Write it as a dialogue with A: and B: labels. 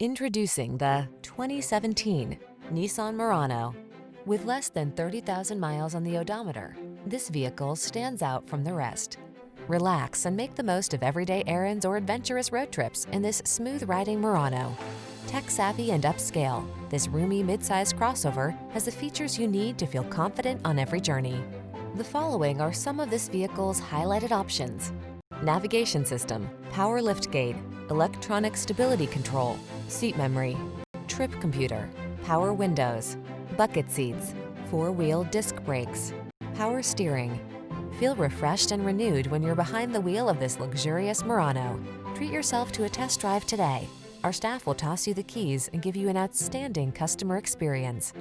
A: Introducing the 2017 Nissan Murano. With less than 30,000 miles on the odometer, this vehicle stands out from the rest. Relax and make the most of everyday errands or adventurous road trips in this smooth-riding Murano. Tech-savvy and upscale, this roomy midsize crossover has the features you need to feel confident on every journey. The following are some of this vehicle's highlighted options: navigation system, power liftgate, electronic stability control, seat memory, trip computer, power windows, bucket seats, four-wheel disc brakes, power steering. Feel refreshed and renewed when you're behind the wheel of this luxurious Murano. Treat yourself to a test drive today. Our staff will toss you the keys and give you an outstanding customer experience.